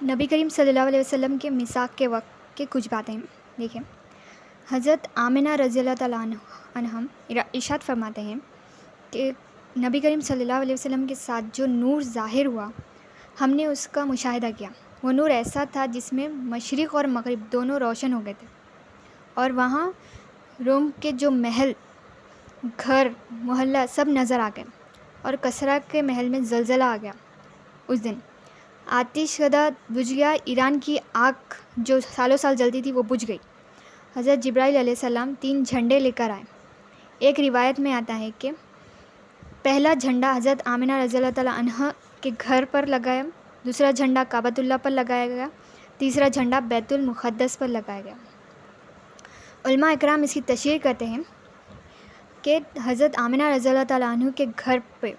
نبی کریم صلی اللہ علیہ وسلم کے میثاق کے وقت کے کچھ باتیں دیکھیں۔ حضرت آمنہ رضی اللہ تعالیٰ عنہم ارشاد فرماتے ہیں کہ نبی کریم صلی اللہ علیہ وسلم کے ساتھ جو نور ظاہر ہوا، ہم نے اس کا مشاہدہ کیا۔ وہ نور ایسا تھا جس میں مشرق اور مغرب دونوں روشن ہو گئے تھے، اور وہاں روم کے جو محل، گھر، محلہ سب نظر آ گئے، اور کسریٰ کے محل میں زلزلہ آ گیا۔ اس دن آتش کدہ بجھ گیا، ایران کی آگ جو سالوں سال جلتی تھی وہ بجھ گئی۔ حضرت جبرائیل علیہ السلام 3 جھنڈے لے کر آئے۔ ایک روایت میں آتا ہے کہ پہلا جھنڈا حضرت آمنہ رضی اللہ تعالیٰ عنہ کے گھر پر لگایا، دوسرا جھنڈا کعبۃ اللہ پر لگایا گیا، تیسرا جھنڈا بیت المقدس پر لگایا گیا۔ علماء اکرام اس کی تشریح کرتے ہیں کہ حضرت آمنہ رضی اللہ تعالیٰ عنہ کے گھر پہ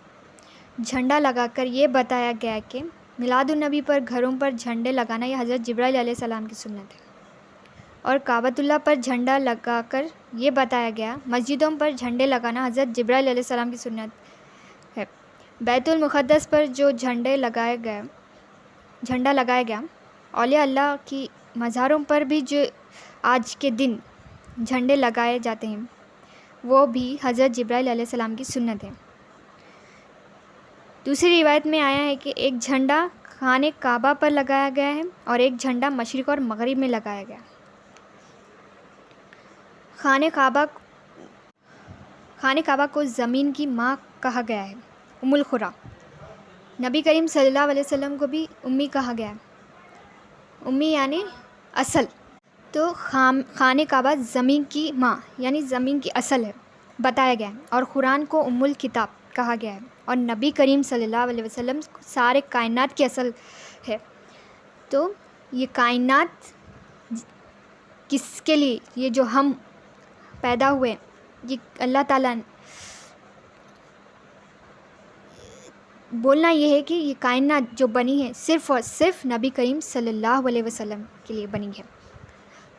جھنڈا لگا کر یہ بتایا گیا کہ میلاد النبی پر گھروں پر جھنڈے لگانا یہ حضرت جبرائیل علیہ السلام کی سنت ہے، اور کعبۃ اللہ پر جھنڈا لگا کر یہ بتایا گیا مسجدوں پر جھنڈے لگانا حضرت جبرائیل علیہ السلام کی سنت ہے۔ بیت المقدس پر جو جھنڈا لگایا گیا، اولیاء اللہ کی مزاروں پر بھی جو آج کے دن جھنڈے لگائے جاتے ہیں وہ بھی حضرت جبرائیل علیہ السلام کی سنت ہے۔ دوسری روایت میں آیا ہے کہ ایک جھنڈا خانہ کعبہ پر لگایا گیا ہے اور ایک جھنڈا مشرق اور مغرب میں لگایا گیا۔ خانہ کعبہ کو زمین کی ماں کہا گیا ہے، ام القریٰ۔ نبی کریم صلی اللہ علیہ وسلم کو بھی امی کہا گیا ہے، امی یعنی اصل۔ تو خانہ کعبہ زمین کی ماں یعنی زمین کی اصل ہے بتایا گیا ہے، اور قرآن کو ام الکتاب کہا گیا ہے، اور نبی کریم صلی اللہ علیہ وسلم سارے کائنات کی اصل ہے۔ تو یہ کائنات کس کے لیے، یہ جو ہم پیدا ہوئے، یہ اللہ تعالیٰ بولنا یہ ہے کہ یہ کائنات جو بنی ہے صرف اور صرف نبی کریم صلی اللہ علیہ وسلم کے لیے بنی ہے۔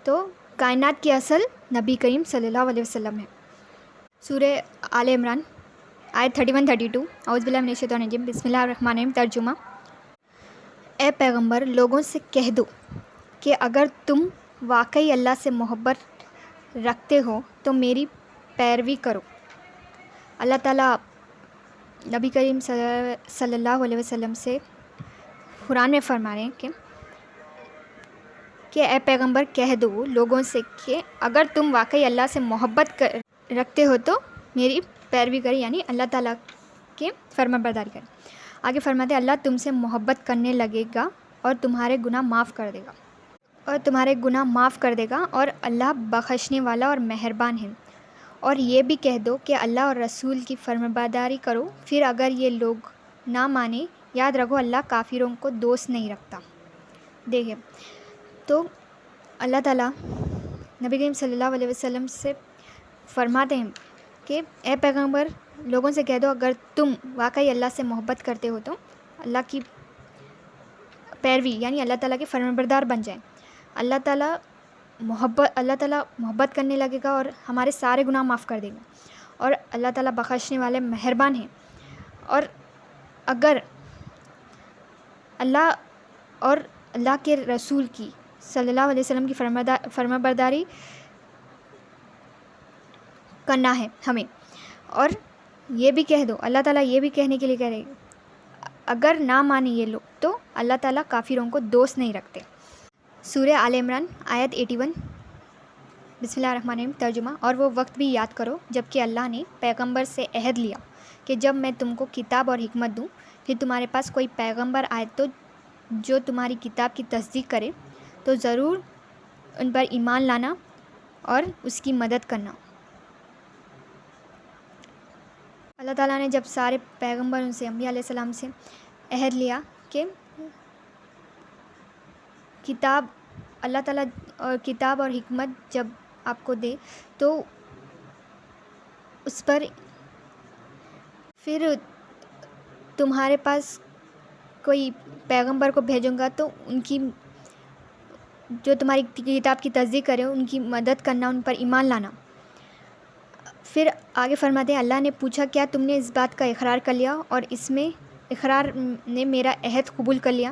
تو کائنات کی اصل نبی کریم صلی اللہ علیہ وسلم ہے۔ سورہ آل عمران آیت 31-32، اعوذ باللہ من الشیطان الرجیم، بسم اللہ الرحمن الرحیم۔ ترجمہ: اے پیغمبر، لوگوں سے کہہ دو کہ اگر تم واقعی اللہ سے محبت رکھتے ہو تو میری پیروی کرو۔ اللہ تعالیٰ نبی کریم صلی اللہ علیہ وسلم سے قرآن میں فرما رہے ہیں کہ اے پیغمبر کہہ دو لوگوں سے کہ اگر تم واقعی اللہ سے محبت رکھتے ہو تو میری پیروی کرے، یعنی اللہ تعالیٰ کے فرما برداری کرے۔ آگے فرماتے ہیں اللہ تم سے محبت کرنے لگے گا اور تمہارے گناہ معاف کر دے گا، اور اللہ بخشنے والا اور مہربان ہے۔ اور یہ بھی کہہ دو کہ اللہ اور رسول کی فرمانبرداری کرو، پھر اگر یہ لوگ نہ مانیں، یاد رکھو اللہ کافروں کو دوست نہیں رکھتا۔ دیکھیں، تو اللہ تعالیٰ نبی کریم صلی اللہ علیہ وسلم سے فرماتے ہیں کہ اے پیغمبر، لوگوں سے کہہ دو اگر تم واقعی اللہ سے محبت کرتے ہو تو اللہ کی پیروی یعنی اللہ تعالیٰ کے فرمانبردار بن جائیں۔ اللہ تعالیٰ محبت کرنے لگے گا اور ہمارے سارے گناہ معاف کر دے گا، اور اللہ تعالیٰ بخشنے والے مہربان ہیں۔ اور اگر اللہ اور اللہ کے رسول کی صلی اللہ علیہ وسلم کی فرمانبرداری کرنا ہے ہمیں، اور یہ بھی کہہ دو، اللہ تعالیٰ یہ بھی کہنے کے لیے کہہ رہے اگر نہ مانیں یہ لوگ تو اللہ تعالیٰ کافروں کو دوست نہیں رکھتے۔ سورہ آل عمران آیت 81، بسم اللہ الرحمن الرحیم۔ ترجمہ: اور وہ وقت بھی یاد کرو جب کہ اللہ نے پیغمبر سے عہد لیا کہ جب میں تم کو کتاب اور حکمت دوں، پھر تمہارے پاس کوئی پیغمبر آئے تو جو تمہاری کتاب کی تصدیق کرے تو ضرور ان پر ایمان لانا اور اس کی مدد کرنا۔ اللہ تعالیٰ نے جب سارے پیغمبروں سے، انبیاء علیہ السلام سے عہد لیا کہ اللہ تعالیٰ کتاب اور حکمت جب آپ کو دے تو اس پر پھر تمہارے پاس کوئی پیغمبر کو بھیجوں گا تو ان کی جو تمہاری کتاب کی تصدیق کرے ان کی مدد کرنا، ان پر ایمان لانا۔ پھر آگے فرماتے ہیں اللہ نے پوچھا کیا تم نے اس بات کا اقرار کر لیا اور اس میں اقرار نے میرا عہد قبول کر لیا؟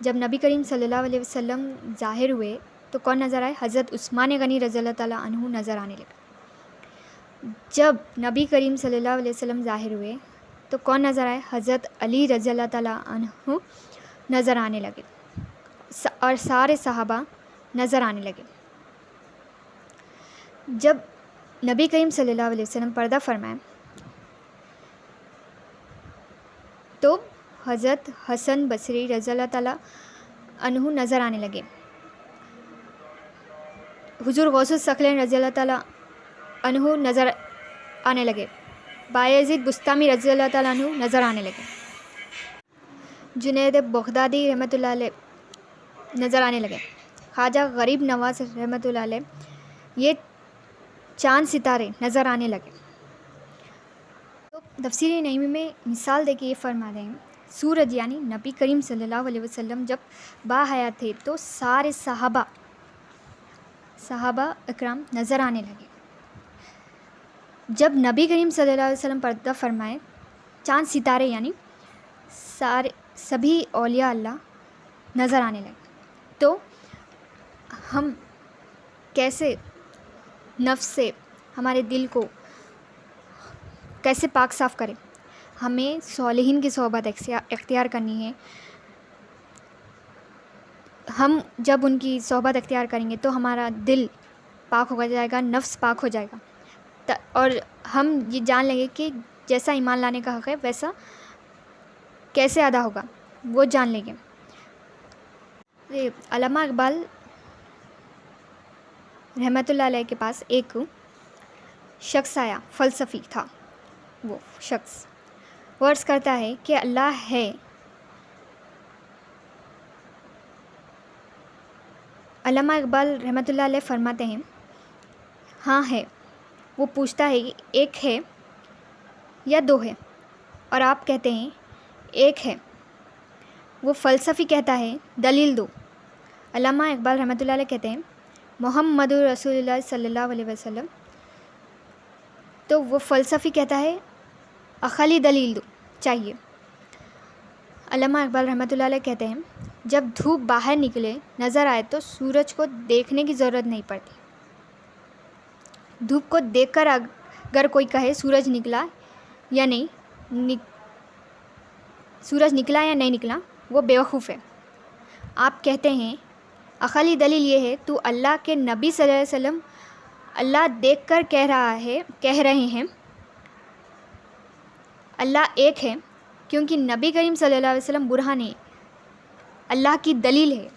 جب نبی کریم صلی اللہ علیہ وسلم ظاہر ہوئے تو کون نظر آئے؟ حضرت عثمان غنی رضی اللہ تعالیٰ عنہ نظر آنے لگے۔ جب نبی کریم صلی اللہ علیہ وسلم ظاہر ہوئے تو کون نظر آئے؟ حضرت علی رضی اللہ تعالیٰ عنہ نظر آنے لگے اور سارے صحابہ نظر آنے لگے۔ جب نبی کریم صلی اللہ علیہ وسلم پردہ فرمائے تو حضرت حسن بصری رضی اللہ تعالیٰ عنہ نظر آنے لگے، حضور غوث الثقلین رضی اللہ تعالیٰ عنہ نظر آنے لگے، بایزید بستامی رضی اللہ تعالیٰ عنہ نظر آنے لگے، جنید بغدادی رحمۃ اللہ علیہ نظر آنے لگے، خواجہ غریب نواز رحمۃ اللہ علیہ، یہ چاند ستارے نظر آنے لگے۔ تو تفسیر نعیمی میں مثال دے کے یہ فرما رہے ہیں، سورج یعنی نبی کریم صلی اللہ علیہ وسلم جب باحیات تھے تو سارے صحابہ اکرام نظر آنے لگے۔ جب نبی کریم صلی اللہ علیہ وسلم پردہ فرمائے، چاند ستارے یعنی سبھی اولیاء اللہ نظر آنے لگے۔ تو ہم کیسے نفس سے ہمارے دل کو کیسے پاک صاف کریں؟ ہمیں صالحین کی صحبت اختیار کرنی ہے۔ ہم جب ان کی صحبت اختیار کریں گے تو ہمارا دل پاک ہو جائے گا، نفس پاک ہو جائے گا، اور ہم یہ جان لیں گے کہ جیسا ایمان لانے کا حق ہے ویسا کیسے ادا ہوگا، وہ جان لیں گے۔ علامہ اقبال رحمۃ اللہ علیہ کے پاس ایک شخص آیا، فلسفی تھا وہ شخص، وہ عرض کرتا ہے کہ اللہ ہے۔ علامہ اقبال رحمۃ اللہ علیہ فرماتے ہیں ہاں ہے۔ وہ پوچھتا ہے کہ ایک ہے یا دو ہے، اور آپ کہتے ہیں ایک ہے۔ وہ فلسفی کہتا ہے دلیل دو۔ علامہ اقبال رحمۃ اللہ علیہ کہتے ہیں محمد رسول اللہ صلی اللہ علیہ وسلم۔ تو وہ فلسفی کہتا ہے عقلی دلیل دو چاہیے۔ علامہ اقبال رحمۃ اللہ علیہ کہتے ہیں جب دھوپ باہر نکلے نظر آئے تو سورج کو دیکھنے کی ضرورت نہیں پڑتی۔ دھوپ کو دیکھ کر اگر کوئی کہے سورج نکلا یا نہیں نکلا، وہ بیوقوف ہے۔ آپ کہتے ہیں عقلی دلیل یہ ہے تو اللہ کے نبی صلی اللہ علیہ وسلم اللہ دیکھ کر کہہ رہے ہیں اللہ ایک ہے، کیونکہ نبی کریم صلی اللہ علیہ وسلم برہان ہے، اللہ کی دلیل ہے۔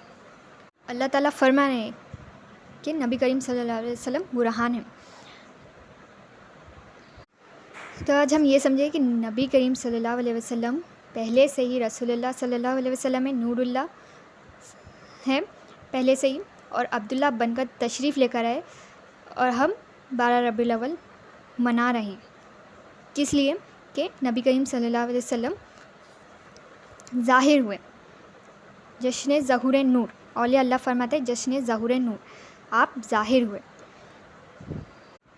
اللہ تعالیٰ فرما رہے ہیں کہ نبی کریم صلی اللہ علیہ وسلم برہان ہے۔ تو آج ہم یہ سمجھے کہ نبی کریم صلی اللہ علیہ وسلم پہلے سے ہی رسول اللہ صلی اللہ علیہ وسلم نور اللہ ہیں پہلے سے ہی، اور عبداللہ بن کر تشریف لے کر آئے، اور ہم 12 ربیع الاول منا رہے ہیں، کس لیے کہ نبی کریم صلی اللہ علیہ وسلم ظاہر ہوئے، جشن ظہور نور، اولیاء اللہ فرماتے جشن ظہور نور، آپ ظاہر ہوئے،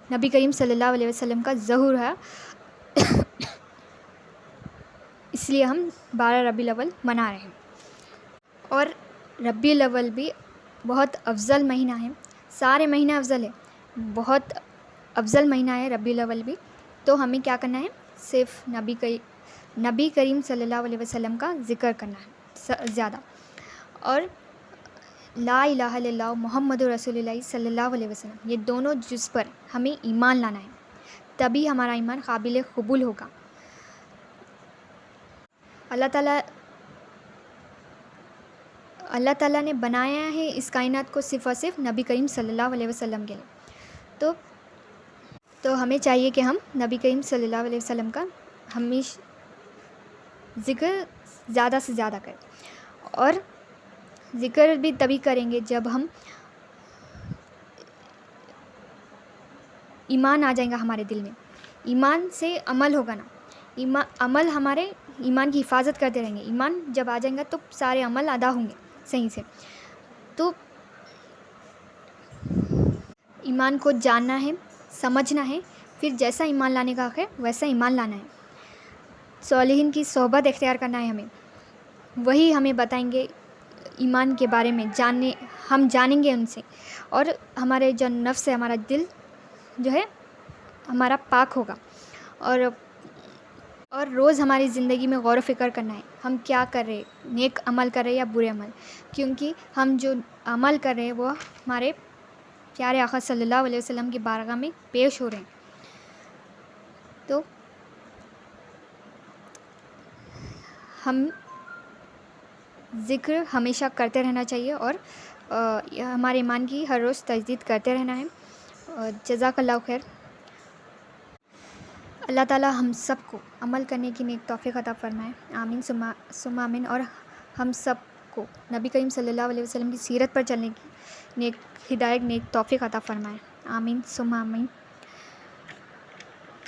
نبی کریم صلی اللہ علیہ وسلم کا ظہور ہے، اس لیے ہم 12 ربیع الاول منا رہے ہیں۔ اور ربیع الاول بھی بہت افضل مہینہ ہے، سارے مہینہ افضل ہے، بہت افضل مہینہ ہے ربیع الاول بھی۔ تو ہمیں کیا کرنا ہے؟ صرف نبی کریم صلی اللہ علیہ وسلم کا ذکر کرنا ہے زیادہ، اور لا الہ الا اللہ محمد رسول اللہ صلی اللہ علیہ وسلم، یہ دونوں جز پر ہمیں ایمان لانا ہے، تبھی ہمارا ایمان قابل قبول ہوگا۔ اللہ تعالیٰ نے بنایا ہے اس کائنات کو صرف اور صرف نبی کریم صلی اللہ علیہ وسلم کے لیے، تو ہمیں چاہیے کہ ہم نبی کریم صلی اللہ علیہ وسلم کا ہمیشہ ذکر زیادہ سے زیادہ کریں، اور ذکر بھی تبھی کریں گے جب ہم ایمان آ جائیں گا ہمارے دل میں، ایمان سے عمل ہوگا نا، عمل ہمارے ایمان کی حفاظت کرتے رہیں گے، ایمان جب آ جائیں گا تو سارے عمل ادا ہوں گے صحیح سے۔ تو ایمان کو جاننا ہے، سمجھنا ہے، پھر جیسا ایمان لانے کا حق ہے ویسا ایمان لانا ہے، صالحین کی صحبت اختیار کرنا ہے ہمیں، وہی ہمیں بتائیں گے ایمان کے بارے میں ہم جانیں گے ان سے، اور ہمارے جو نفس ہے، ہمارا دل جو ہے ہمارا پاک ہوگا. اور روز ہماری زندگی میں غور و فکر کرنا ہے، ہم کیا کر رہے، نیک عمل کر رہے یا برے عمل، کیونکہ ہم جو عمل کر رہے ہیں وہ ہمارے پیارے آقا صلی اللہ علیہ وسلم کی بارگاہ میں پیش ہو رہے ہیں. تو ہم ذکر ہمیشہ کرتے رہنا چاہیے، اور ہمارے ایمان کی ہر روز تجدید کرتے رہنا ہے. جزاک اللہ خیر. اللہ تعالیٰ ہم سب کو عمل کرنے کی نیک توفیق عطا فرمائے. آمین ثم آمین. اور ہم سب کو نبی کریم صلی اللہ علیہ وسلم کی سیرت پر چلنے کی نیک ہدایت، نیک توفیق عطا فرمائے. آمین ثم آمین.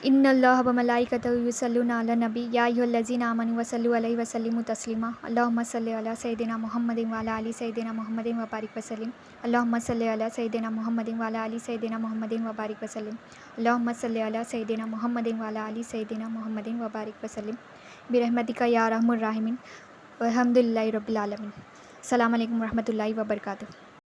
ان اللہ و ملائکتہ یصلون علی النبی یا ایھا الذین آمنوا صلوا علیہ وسلموا تسلیما. اللہم صل علی سیدنا محمد وعلی آل سیدنا محمد وبارک وسلم. اللہم صل علی سیدنا محمد وعلی آل سیدنا محمد وبارک وسلم. اللہم صل علی سیدنا محمد وعلی آل سیدنا محمد وبارک وسلم برحمتک یا ارحم الراحمین. والحمد للہ رب العالمین. السلام علیکم ورحمۃ اللہ وبرکاتہ.